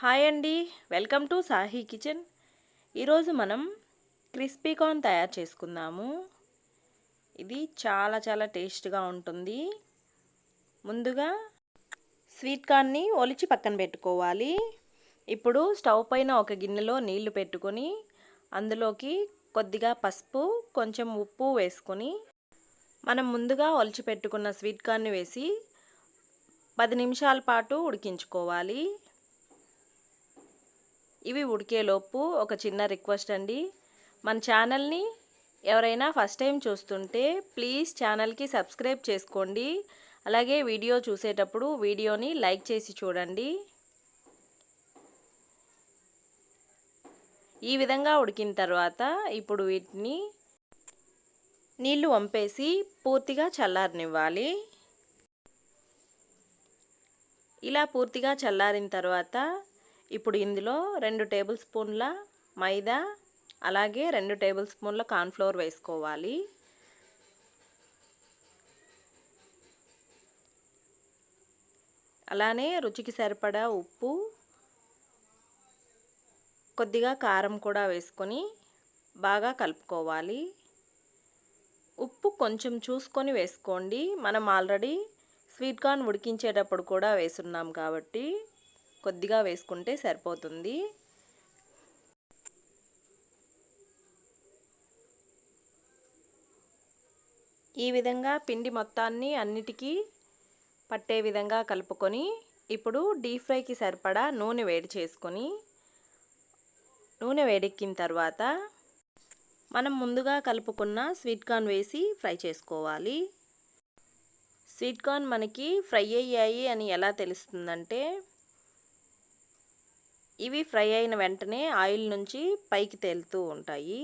Hi అండి, welcome to Sahi kitchen. ఈరోజు మనం క్రిస్పీ కార్న్ తయారు చేసుకుందాము. ఇది చాలా చాలా టేస్ట్గా ఉంటుంది. ముందుగా స్వీట్ కార్న్ని ఒలిచి పక్కన పెట్టుకోవాలి. ఇప్పుడు స్టవ్ పైన ఒక గిన్నెలో నీళ్లు పెట్టుకొని అందులోకి కొద్దిగా పసుపు, కొంచెం ఉప్పు వేసుకొని మనం ముందుగా ఒలిచి పెట్టుకున్న స్వీట్ కార్న్ని వేసి 10 నిమిషాల పాటు ఉడికించుకోవాలి. ఇవి ఉడికేలోపు ఒక చిన్న రిక్వెస్ట్ అండి, మన ఛానల్ని ఎవరైనా ఫస్ట్ టైం చూస్తుంటే ప్లీజ్ ఛానల్కి సబ్స్క్రైబ్ చేసుకోండి. అలాగే వీడియో చూసేటప్పుడు వీడియోని లైక్ చేసి చూడండి. ఈ విధంగా ఉడికిన తర్వాత ఇప్పుడు వీటిని నీళ్లు వంపేసి పూర్తిగా చల్లారనివ్వాలి. ఇలా పూర్తిగా చల్లారిన తర్వాత ఇప్పుడు ఇందులో 2 టేబుల్ స్పూన్ల మైదా, అలాగే 2 టేబుల్ స్పూన్ల కార్న్ఫ్లోర్ వేసుకోవాలి. అలానే రుచికి సరిపడా ఉప్పు, కొద్దిగా కారం కూడా వేసుకొని బాగా కలుపుకోవాలి. ఉప్పు కొంచెం చూసుకొని వేసుకోండి, మనం ఆల్రెడీ స్వీట్ కార్న్ ఉడికించేటప్పుడు కూడా వేసున్నాం కాబట్టి కొద్దిగా వేసుకుంటే సరిపోతుంది. ఈ విధంగా పిండి మొత్తాన్ని అన్నిటికీ పట్టే విధంగా కలుపుకొని ఇప్పుడు డీప్ ఫ్రైకి సరిపడా నూనె వేడి చేసుకొని, నూనె వేడెక్కిన తర్వాత మనం ముందుగా కలుపుకున్న స్వీట్ కార్న్ వేసి ఫ్రై చేసుకోవాలి. స్వీట్ కార్న్ మనకి ఫ్రై అయ్యాయి అని ఎలా తెలుస్తుందంటే, ఇవి ఫ్రై అయిన వెంటనే ఆయిల్ నుంచి పైకి తేలుతూ ఉంటాయి.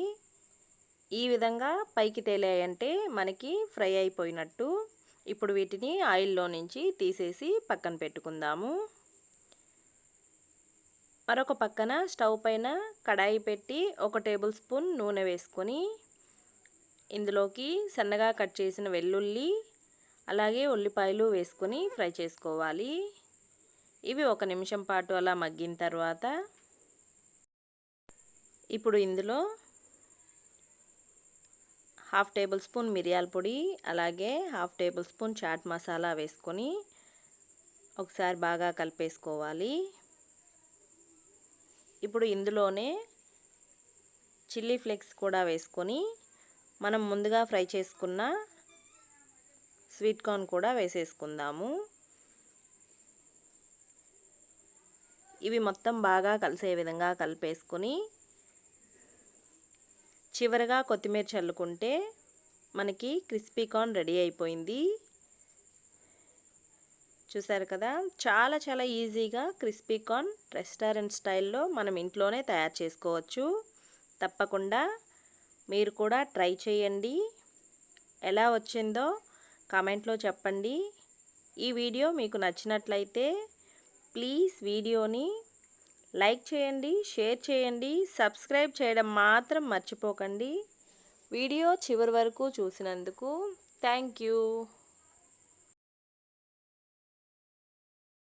ఈ విధంగా పైకి తేలాయంటే మనకి ఫ్రై అయిపోయినట్టు. ఇప్పుడు వీటిని ఆయిల్లో నుంచి తీసేసి పక్కన పెట్టుకుందాము. మరొక పక్కన స్టవ్ పైన కడాయి పెట్టి 1 టేబుల్ స్పూన్ నూనె వేసుకొని ఇందులోకి సన్నగా కట్ చేసిన వెల్లుల్లి, అలాగే ఉల్లిపాయలు వేసుకొని ఫ్రై చేసుకోవాలి. ఇవి 1 నిమిషం పాటు అలా మగ్గిన తర్వాత ఇప్పుడు ఇందులో 1/2 టేబుల్ స్పూన్ మిరియాల పొడి, అలాగే 1/2 టేబుల్ స్పూన్ చాట్ మసాలా వేసుకొని ఒకసారి బాగా కలిపేసుకోవాలి. ఇప్పుడు ఇందులోనే చిల్లీ ఫ్లేక్స్ కూడా వేసుకొని మనం ముందుగా ఫ్రై చేసుకున్న స్వీట్ కార్న్ కూడా వేసేసుకుందాము. ఇవి మొత్తం బాగా కలిసే విధంగా కలిపేసుకొని చివరగా కొత్తిమీర చల్లుకుంటే మనకి క్రిస్పీ కార్న్ రెడీ అయిపోయింది. చూసారు కదా, చాలా చాలా ఈజీగా క్రిస్పీ కార్న్ రెస్టారెంట్ స్టైల్లో మనం ఇంట్లోనే తయారు చేసుకోవచ్చు. తప్పకుండా మీరు కూడా ట్రై చేయండి. ఎలా వచ్చిందో కామెంట్లో చెప్పండి. ఈ వీడియో మీకు నచ్చినట్లయితే ప్లీజ్ వీడియోని లైక్ చేయండి, షేర్ చేయండి, సబ్స్క్రైబ్ చేయడం మాత్రం మర్చిపోకండి. వీడియో చివరి వరకు చూసినందుకు థ్యాంక్ యూ.